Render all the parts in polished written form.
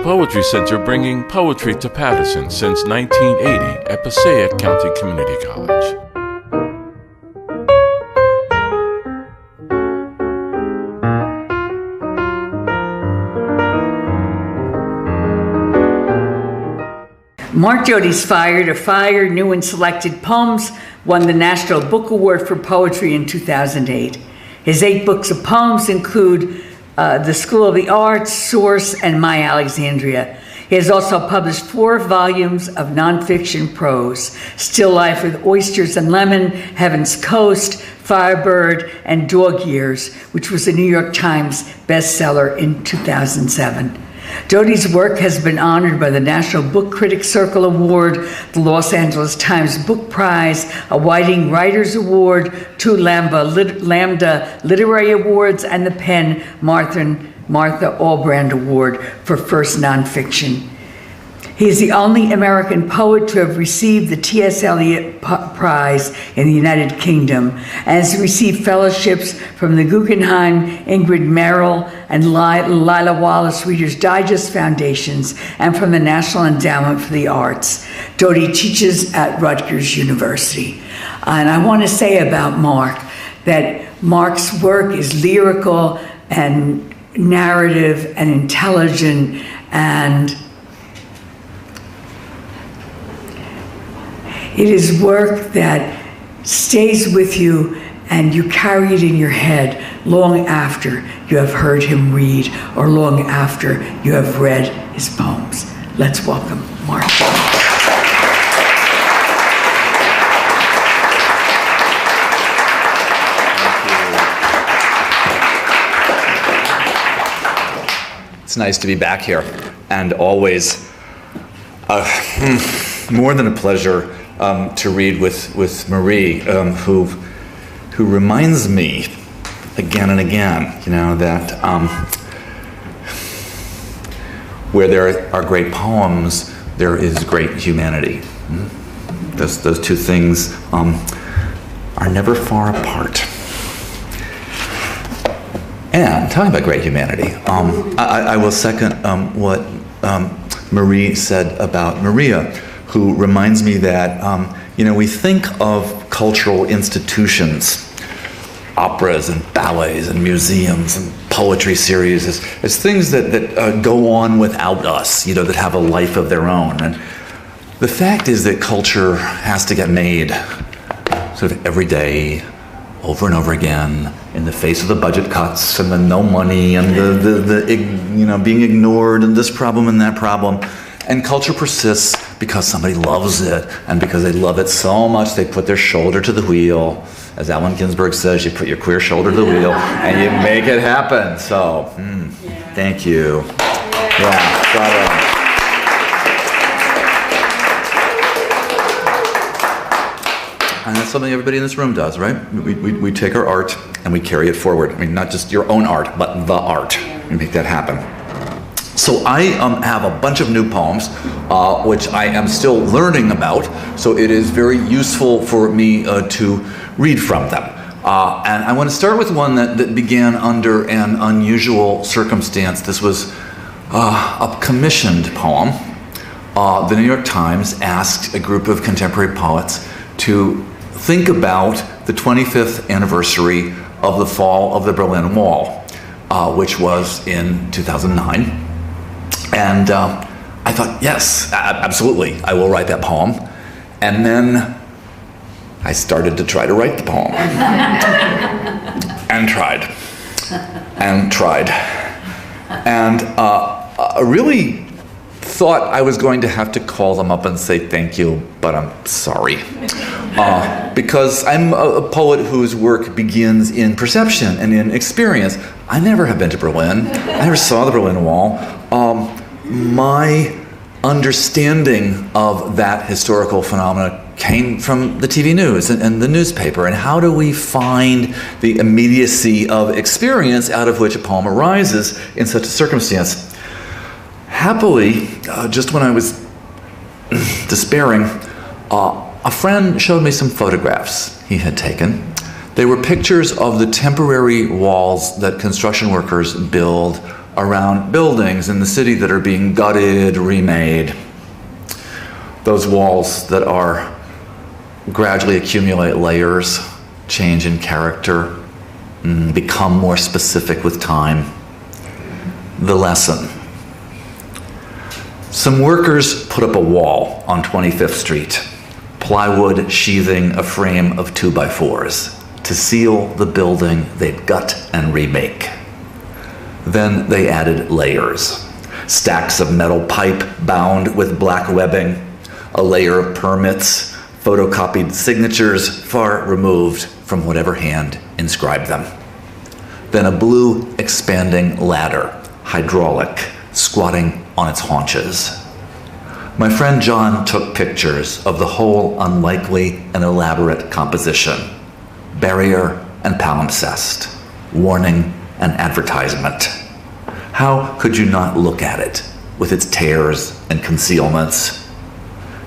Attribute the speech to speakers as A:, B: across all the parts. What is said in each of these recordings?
A: Poetry Center, bringing poetry to Patterson since 1980 at Passaic County Community College.
B: Mark Doty's Fire to Fire, New and Selected Poems won the National Book Award for Poetry in 2008. His 8 books of poems include The School of the Arts, Source, and My Alexandria. He has also published 4 volumes of nonfiction prose: Still Life with Oysters and Lemon, Heaven's Coast, Firebird, and Dog Years, which was a New York Times bestseller in 2007. Doty's work has been honored by the National Book Critics Circle Award, the Los Angeles Times Book Prize, a Whiting Writers Award, 2 Lambda Literary Awards, and the PEN Martha Albrand Award for First Nonfiction. He is the only American poet to have received the T.S. Eliot Prize in the United Kingdom, and has received fellowships from the Guggenheim, Ingrid Merrill, and Lila Wallace Reader's Digest Foundations, and from the National Endowment for the Arts. Doty teaches at Rutgers University. And I want to say about Mark that Mark's work is lyrical and narrative and intelligent, and it is work that stays with you and you carry it in your head long after you have heard him read or long after you have read his poems. Let's welcome Mark.
C: It's nice to be back here, and always more than a pleasure to read with Marie, who reminds me again and again, that where there are great poems, there is great humanity. Those two things are never far apart. And talking about great humanity, I will second what Marie said about Maria, who reminds me that, we think of cultural institutions, operas and ballets and museums and poetry series as things that go on without us, that have a life of their own. And the fact is that culture has to get made sort of every day, over and over again, in the face of the budget cuts and the no money and the being ignored and this problem and that problem. And culture persists because somebody loves it, and because they love it so much they put their shoulder to the wheel. As Allen Ginsberg says, you put your queer shoulder to the wheel and you make it happen. So, thank you. Bravo. And that's something everybody in this room does, right? We take our art and we carry it forward. I mean, not just your own art, but the art. We make that happen. So I have a bunch of new poems, which I am still learning about, so it is very useful for me to read from them. And I want to start with one that began under an unusual circumstance. This was a commissioned poem. The New York Times asked a group of contemporary poets to think about the 25th anniversary of the fall of the Berlin Wall, which was in 2009. And I thought, yes, absolutely, I will write that poem. And then I started to try to write the poem. And tried. And tried. And I really thought I was going to have to call them up and say thank you, but I'm sorry. Because I'm a poet whose work begins in perception and in experience. I never have been to Berlin. I never saw the Berlin Wall. My understanding of that historical phenomena came from the TV news and the newspaper. And how do we find the immediacy of experience out of which a poem arises in such a circumstance? Happily, just when I was despairing, a friend showed me some photographs he had taken. They were pictures of the temporary walls that construction workers build around buildings in the city that are being gutted, remade. Those walls that are gradually accumulate layers, change in character, become more specific with time. The lesson. Some workers put up a wall on 25th Street, plywood sheathing a frame of 2x4s to seal the building they'd gut and remake. Then they added layers. Stacks of metal pipe bound with black webbing, a layer of permits, photocopied signatures far removed from whatever hand inscribed them. Then a blue expanding ladder, hydraulic, squatting on its haunches. My friend John took pictures of the whole unlikely and elaborate composition. Barrier and palimpsest, warning and advertisement. How could you not look at it with its tears and concealments?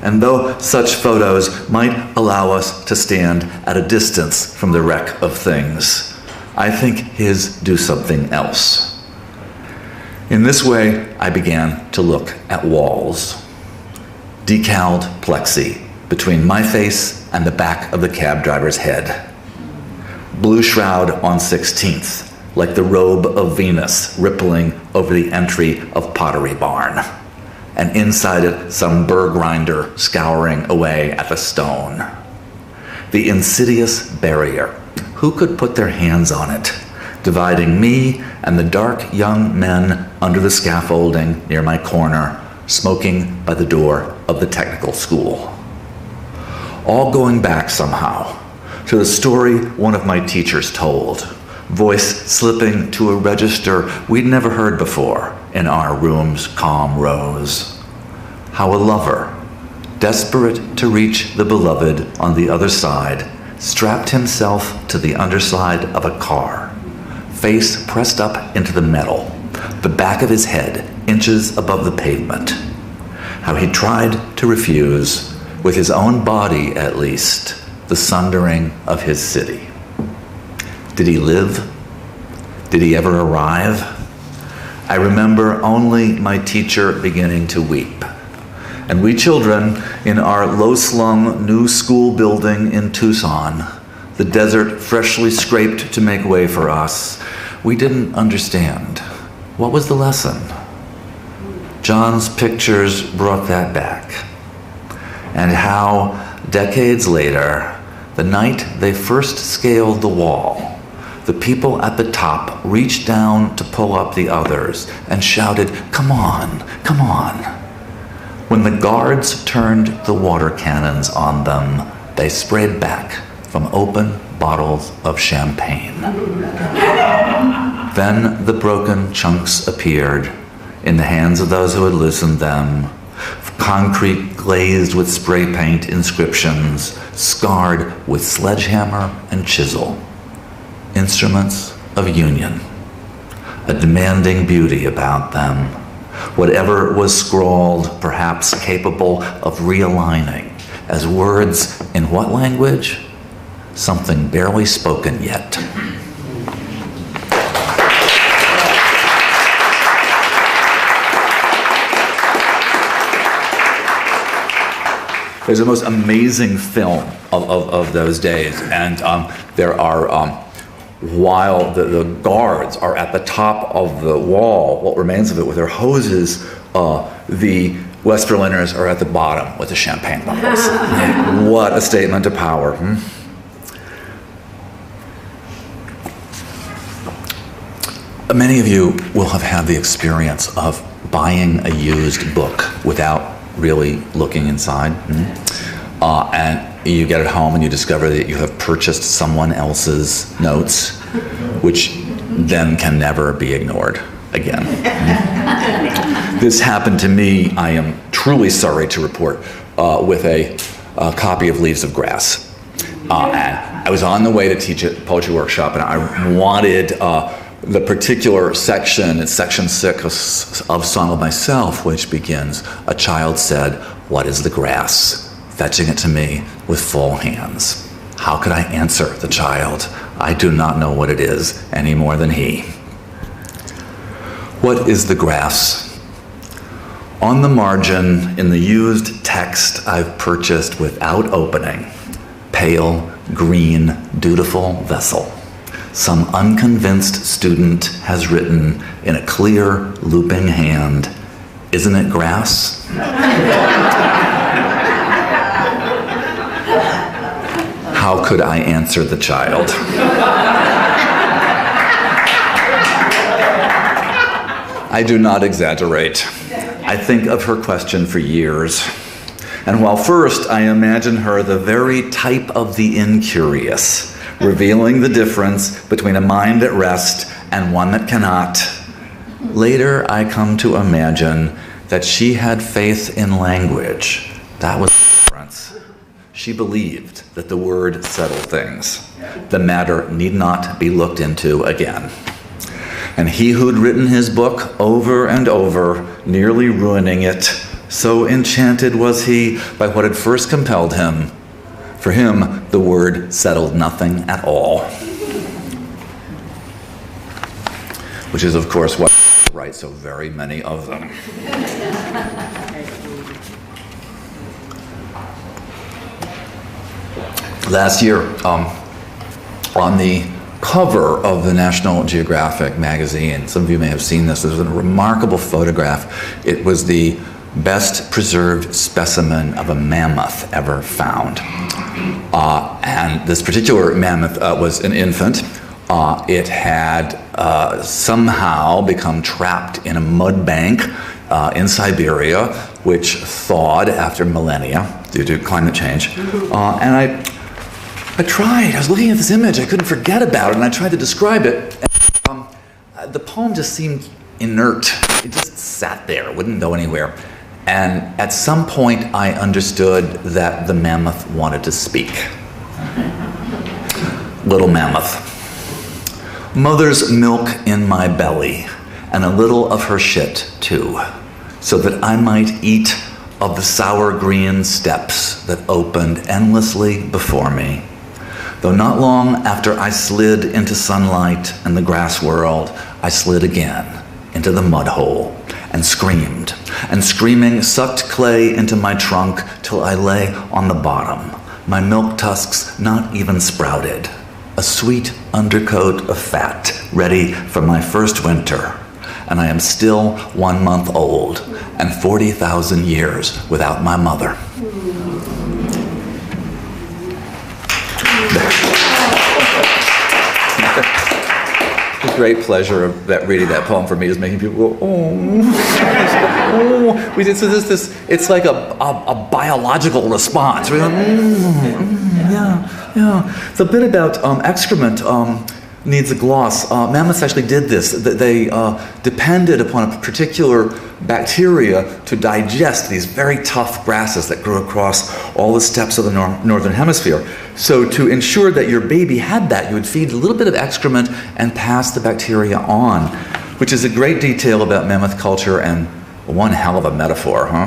C: And though such photos might allow us to stand at a distance from the wreck of things, I think his do something else. In this way, I began to look at walls. Decaled plexi between my face and the back of the cab driver's head. Blue shroud on 16th, like the robe of Venus rippling over the entry of Pottery Barn. And inside it, some burr grinder scouring away at the stone. The insidious barrier. Who could put their hands on it, dividing me and the dark young men under the scaffolding near my corner, smoking by the door of the technical school. All going back somehow to the story one of my teachers told, voice slipping to a register we'd never heard before in our room's calm rows. How a lover, desperate to reach the beloved on the other side, strapped himself to the underside of a car, face pressed up into the metal, the back of his head inches above the pavement. How he tried to refuse, with his own body at least, the sundering of his city. Did he live? Did he ever arrive? I remember only my teacher beginning to weep. And we children, in our low-slung new school building in Tucson, the desert freshly scraped to make way for us, we didn't understand. What was the lesson? John's pictures brought that back. And how, decades later, the night they first scaled the wall, the people at the top reached down to pull up the others and shouted, "Come on, come on." When the guards turned the water cannons on them, they sprayed back from open bottles of champagne. Then the broken chunks appeared in the hands of those who had loosened them, concrete glazed with spray paint inscriptions, scarred with sledgehammer and chisel. Instruments of union, a demanding beauty about them. Whatever was scrawled, perhaps capable of realigning as words in what language? Something barely spoken yet. There's the most amazing film of those days, and there are, while the guards are at the top of the wall, what remains of it, with their hoses, the West Berliners are at the bottom with the champagne bottles. What a statement of power. Many of you will have had the experience of buying a used book without really looking inside. And you get it home and you discover that you have purchased someone else's notes, which then can never be ignored again. This happened to me, I am truly sorry to report, with a copy of Leaves of Grass. And I was on the way to teach a poetry workshop, and I wanted the particular section, it's section 6 of Song of Myself, which begins, "A child said, 'What is the grass?' fetching it to me with full hands. How could I answer the child? I do not know what it is any more than he." What is the grass? On the margin, in the used text I've purchased without opening, pale, green, dutiful vessel, some unconvinced student has written in a clear, looping hand, "Isn't it grass?" How could I answer the child? I do not exaggerate. I think of her question for years. And while first I imagine her the very type of the incurious, revealing the difference between a mind at rest and one that cannot, later I come to imagine that she had faith in language. That was the difference. She believed that the word settled things. The matter need not be looked into again. And he who'd written his book over and over, nearly ruining it, so enchanted was he by what had first compelled him. For him, the word settled nothing at all. Which is, of course, why I write so very many of them. Last year, on the cover of the National Geographic magazine, some of you may have seen this, there's a remarkable photograph. It was the best preserved specimen of a mammoth ever found. And this particular mammoth was an infant. It had somehow become trapped in a mud bank in Siberia, which thawed after millennia due to climate change. And I was looking at this image, I couldn't forget about it, and I tried to describe it. And, the poem just seemed inert. It just sat there, wouldn't go anywhere. And at some point, I understood that the mammoth wanted to speak. Little mammoth. Mother's milk in my belly, and a little of her shit, too, so that I might eat of the sour green steppes that opened endlessly before me. Though not long after I slid into sunlight and the grass world, I slid again into the mud hole and screamed, and screaming sucked clay into my trunk till I lay on the bottom, my milk tusks not even sprouted, a sweet undercoat of fat ready for my first winter, and I am still 1 month old and 40,000 years without my mother. The great pleasure of that reading that poem for me is making people go, oh. Oh. It's like a biological response. We're like, yeah. The bit about excrement needs a gloss. Mammoths actually did this. They depended upon a particular bacteria to digest these very tough grasses that grew across all the steppes of the northern hemisphere. So to ensure that your baby had that, you would feed a little bit of excrement and pass the bacteria on, which is a great detail about mammoth culture and one hell of a metaphor, huh?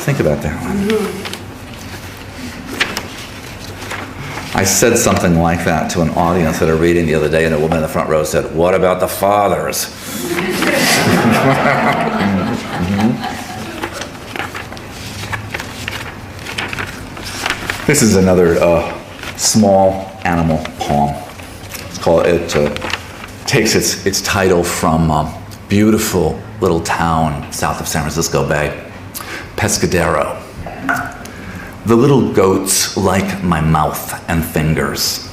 C: Think about that one. I said something like that to an audience at a reading the other day, and a woman in the front row said, "What about the fathers?" This is another small animal poem. It takes its title from a beautiful little town south of San Francisco Bay, Pescadero. The little goats like my mouth and fingers,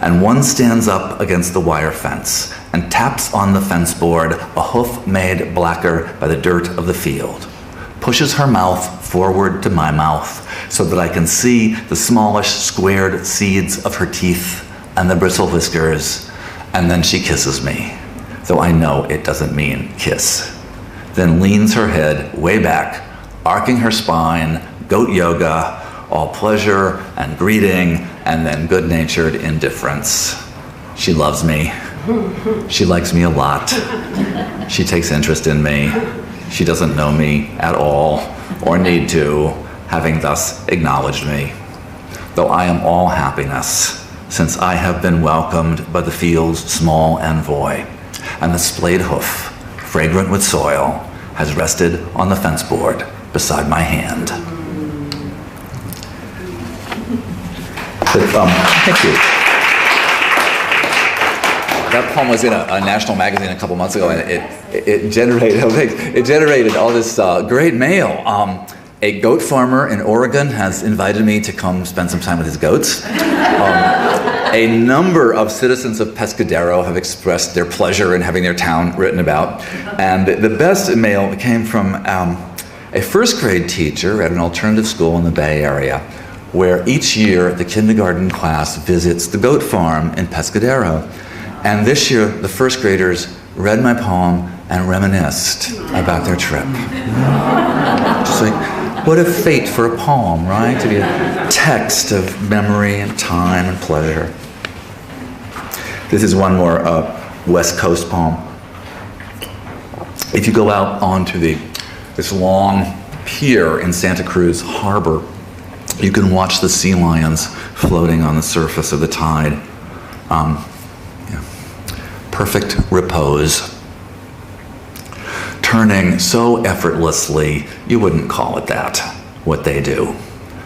C: and one stands up against the wire fence and taps on the fence board, a hoof made blacker by the dirt of the field, pushes her mouth forward to my mouth so that I can see the smallish squared seeds of her teeth and the bristle whiskers, and then she kisses me, though I know it doesn't mean kiss. Then leans her head way back, arcing her spine, goat yoga, all pleasure and greeting, and then good-natured indifference. She loves me. She likes me a lot. She takes interest in me. She doesn't know me at all, or need to, having thus acknowledged me. Though I am all happiness, since I have been welcomed by the fields small and void, and the splayed hoof, fragrant with soil, has rested on the fence board beside my hand. Thank you. That poem was in a national magazine a couple months ago, and it generated all this great mail. A goat farmer in Oregon has invited me to come spend some time with his goats. A number of citizens of Pescadero have expressed their pleasure in having their town written about. And the best mail came from a first grade teacher at an alternative school in the Bay Area, where each year the kindergarten class visits the goat farm in Pescadero. And this year, the first graders read my poem and reminisced about their trip. Just like, what a fate for a poem, right? To be a text of memory and time and pleasure. This is one more West Coast poem. If you go out onto this long pier in Santa Cruz Harbor, you can watch the sea lions floating on the surface of the tide. Perfect repose. Turning so effortlessly, you wouldn't call it that, what they do.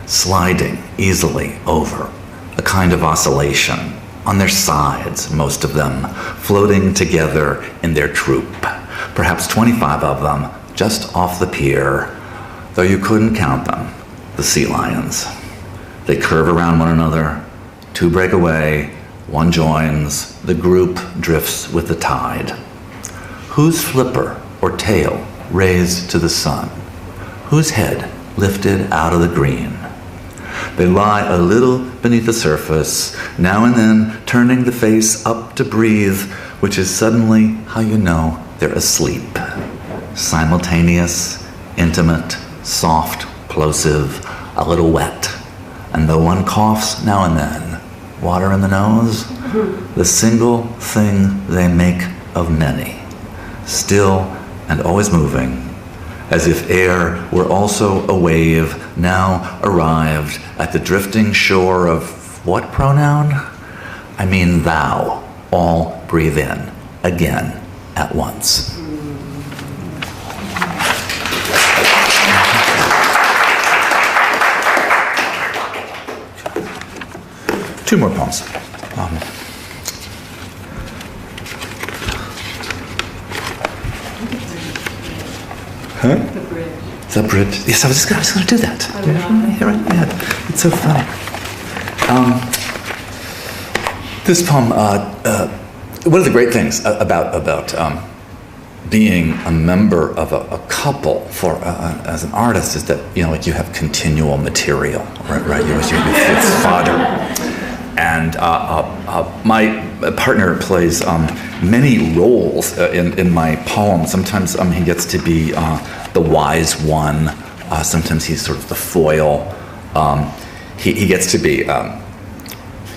C: Sliding easily over, a kind of oscillation. On their sides, most of them, floating together in their troop. Perhaps 25 of them, just off the pier, though you couldn't count them, the sea lions. They curve around one another, two break away, one joins, the group drifts with the tide. Whose flipper or tail raised to the sun? Whose head lifted out of the green? They lie a little beneath the surface, now and then turning the face up to breathe, which is suddenly how you know they're asleep. Simultaneous, intimate, soft, plosive, a little wet. And though one coughs now and then, water in the nose, the single thing they make of many, still and always moving, as if air were also a wave, now arrived at the drifting shore of what pronoun? I mean thou, all breathe in, again, at once. Two more poems. The bridge. Yes, I was going to do that. Here I had. It's so funny. This poem. One of the great things about being a member of a couple for as an artist is that you have continual material, right? It's fodder. And my partner plays many roles in my poem. Sometimes he gets to be the wise one. Sometimes he's sort of the foil. He gets to be,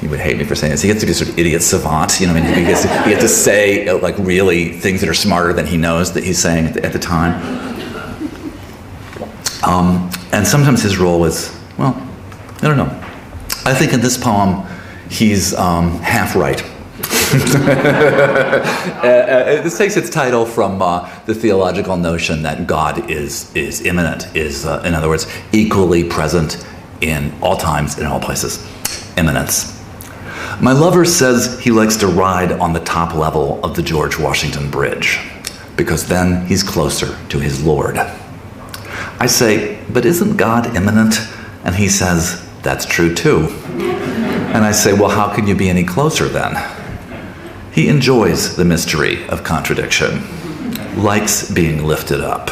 C: he would hate me for saying this, he gets to be sort of idiot savant. He gets to say like really things that are smarter than he knows that he's saying at the time. And sometimes his role is, well, I don't know. I think in this poem, he's half right. This takes its title from the theological notion that God is immanent, is, in other words, equally present in all times, in all places. Immanence. My lover says he likes to ride on the top level of the George Washington Bridge, because then he's closer to his Lord. I say, but isn't God immanent? And he says, that's true too. And I say, well, how can you be any closer then? He enjoys the mystery of contradiction, likes being lifted up,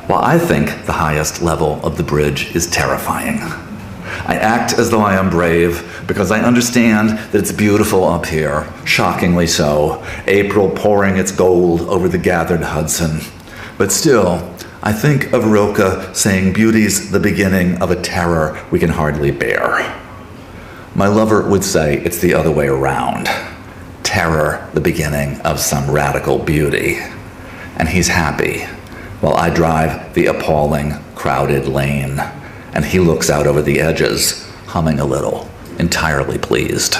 C: while I think the highest level of the bridge is terrifying. I act as though I am brave because I understand that it's beautiful up here, shockingly so, April pouring its gold over the gathered Hudson. But still, I think of Rilke saying beauty's the beginning of a terror we can hardly bear. My lover would say it's the other way around. Terror, the beginning of some radical beauty. And he's happy, while I drive the appalling, crowded lane, and he looks out over the edges, humming a little, entirely pleased.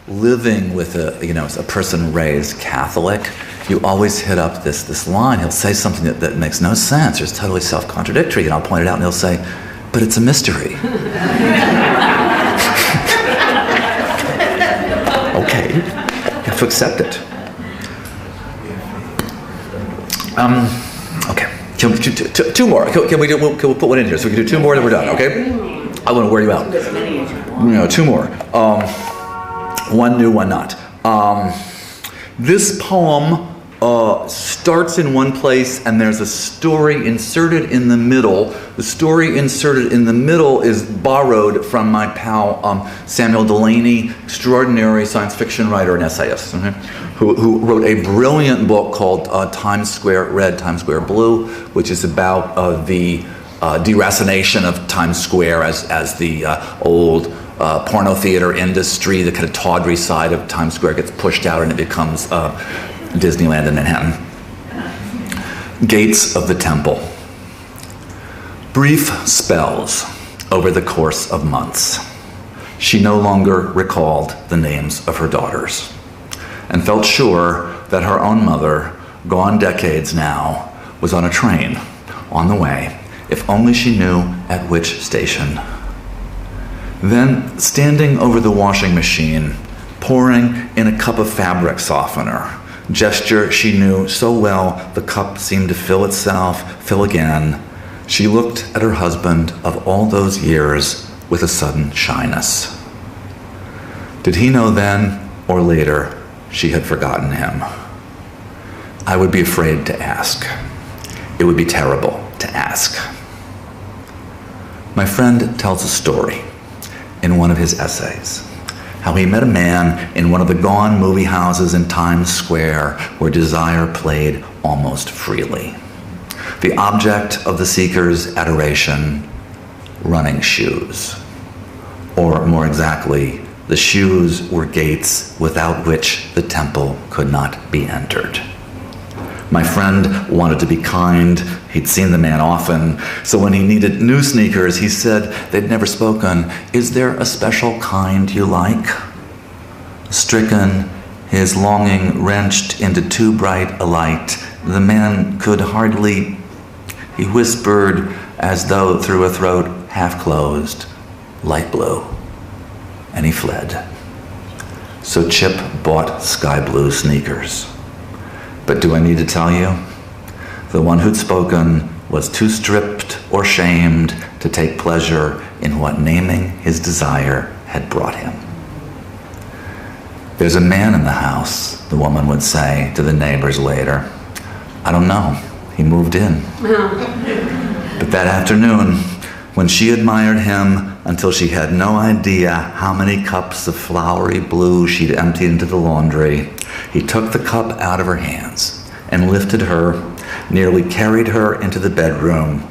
C: living with a person raised Catholic, you always hit up this line. He'll say something that makes no sense or is totally self-contradictory, and I'll point it out, and he'll say, but it's a mystery. Okay, you have to accept it. Okay, two more. Can we we'll put one in here, so we can do two more, then we're done, okay? I want to wear you out. Two more. One new, one not. This poem starts in one place, and there's a story inserted in the middle. The story inserted in the middle is borrowed from my pal Samuel Delaney, extraordinary science fiction writer and essayist, who wrote a brilliant book called Times Square Red, Times Square Blue, which is about the deracination of Times Square as the old porno theater industry, the kind of tawdry side of Times Square gets pushed out and it becomes Disneyland in Manhattan. Gates of the Temple. Brief spells over the course of months. She no longer recalled the names of her daughters and felt sure that her own mother, gone decades now, was on a train on the way, if only she knew at which station. Then, standing over the washing machine, pouring in a cup of fabric softener, gesture she knew so well the cup seemed to fill itself, fill again, she looked at her husband of all those years with a sudden shyness. Did he know then or later she had forgotten him? I would be afraid to ask. It would be terrible to ask. My friend tells a story in one of his essays, how he met a man in one of the gone movie houses in Times Square where desire played almost freely. The object of the seeker's adoration, running shoes. Or more exactly, the shoes were gates without which the temple could not be entered. My friend wanted to be kind. He'd seen the man often. So when he needed new sneakers, he said they'd never spoken. Is there a special kind you like? Stricken, his longing wrenched into too bright a light, the man could hardly. He whispered as though through a throat half closed, light blue, and he fled. So Chip bought sky blue sneakers. But do I need to tell you? The one who'd spoken was too stripped or shamed to take pleasure in what naming his desire had brought him. There's a man in the house, the woman would say to the neighbors later. I don't know, he moved in. But that afternoon, when she admired him until she had no idea how many cups of flowery blue she'd emptied into the laundry, he took the cup out of her hands and lifted her, nearly carried her into the bedroom,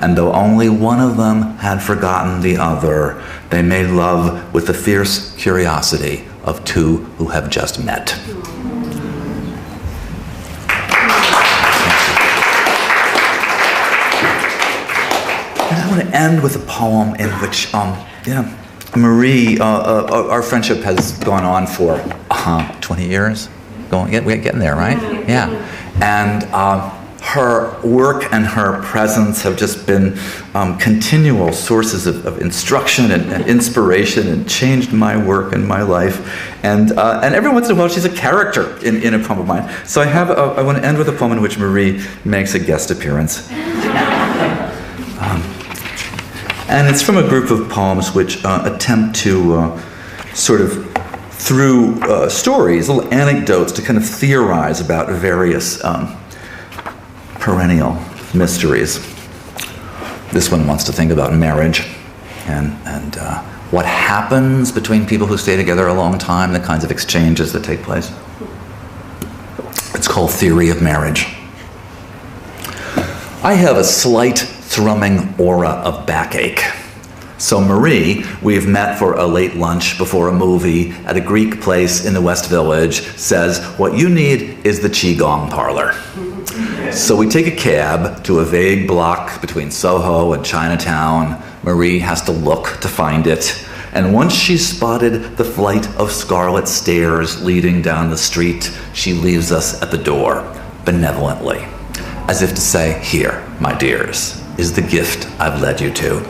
C: and though only one of them had forgotten the other, they made love with the fierce curiosity of two who have just met. And I want to end with a poem in which, Marie, our friendship has gone on for 20 years. We're getting there, right? Yeah. And her work and her presence have just been continual sources of instruction and inspiration, and changed my work and my life. And every once in a while, she's a character in a poem of mine. So I want to end with a poem in which Marie makes a guest appearance. And it's from a group of poems which attempt to sort of, through stories, little anecdotes, to kind of theorize about various perennial mysteries. This one wants to think about marriage and what happens between people who stay together a long time, the kinds of exchanges that take place. It's called Theory of Marriage. I have a slight thrumming aura of backache. So Marie, we've met for a late lunch before a movie at a Greek place in the West Village, says, what you need is the Qigong parlor. So we take a cab to a vague block between Soho and Chinatown. Marie has to look to find it. And once she's spotted the flight of scarlet stairs leading down the street, she leaves us at the door, benevolently, as if to say, "Here, my dears, is the gift I've led you to."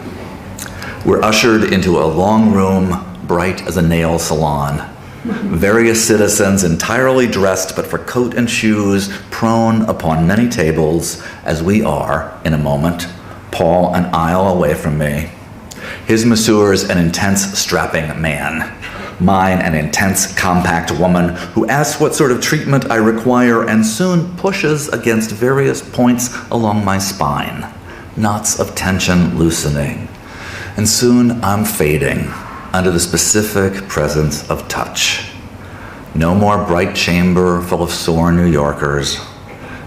C: We're ushered into a long room, bright as a nail salon. Various citizens entirely dressed but for coat and shoes, prone upon many tables, as we are, in a moment, Paul an aisle away from me. His masseur's an intense, strapping man. Mine an intense, compact woman who asks what sort of treatment I require and soon pushes against various points along my spine, knots of tension loosening. And soon I'm fading under the specific presence of touch. No more bright chamber full of sore New Yorkers.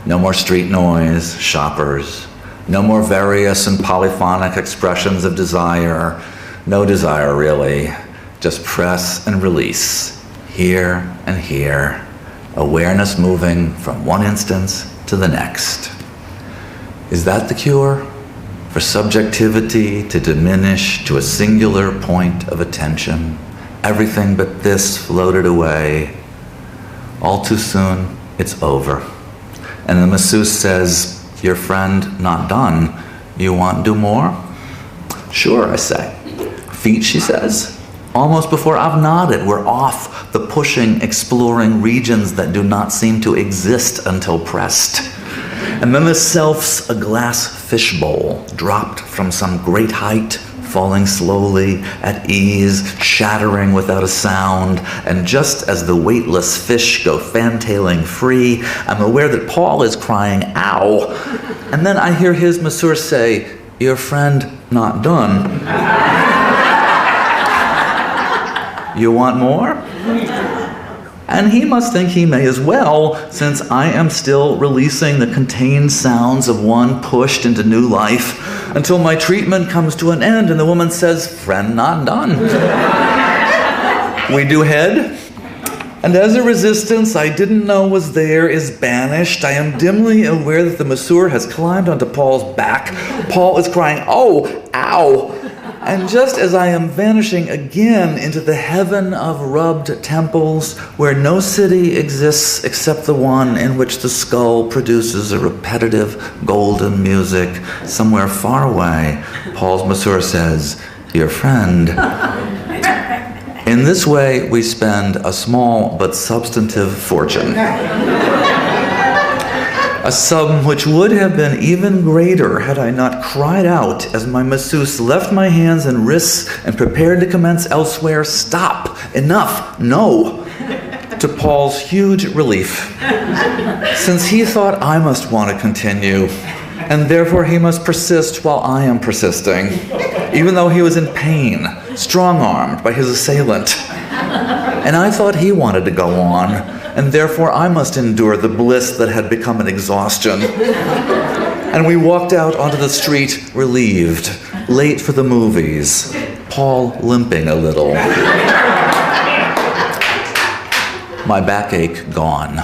C: No more street noise, shoppers. No more various and polyphonic expressions of desire. No desire, really. Just press and release. Here and here. Awareness moving from one instance to the next. Is that the cure? For subjectivity to diminish to a singular point of attention. Everything but this floated away. All too soon, it's over. And the masseuse says, "Your friend not done. You want do more?" "Sure," I say. "Feet," she says. Almost before I've nodded, we're off, the pushing, exploring regions that do not seem to exist until pressed. And then the self's a glass fishbowl, dropped from some great height, falling slowly, at ease, shattering without a sound. And just as the weightless fish go fantailing free, I'm aware that Paul is crying, "Ow!" And then I hear his masseur say, "Your friend not done. You want more?" And he must think he may as well, since I am still releasing the contained sounds of one pushed into new life until my treatment comes to an end and the woman says, "Friend not done." We do head, and as a resistance I didn't know was there is banished, I am dimly aware that the masseur has climbed onto Paul's back. Paul is crying, "Oh, ow!" And just as I am vanishing again into the heaven of rubbed temples, where no city exists except the one in which the skull produces a repetitive golden music, somewhere far away, Paul's masseur says, "Your friend." In this way, we spend a small but substantive fortune. A sum which would have been even greater had I not cried out as my masseuse left my hands and wrists and prepared to commence elsewhere, "Stop! Enough! No!" To Paul's huge relief, since he thought I must want to continue, and therefore he must persist while I am persisting, even though he was in pain, strong-armed by his assailant. And I thought he wanted to go on, and therefore I must endure the bliss that had become an exhaustion. And we walked out onto the street relieved, late for the movies, Paul limping a little. My backache gone.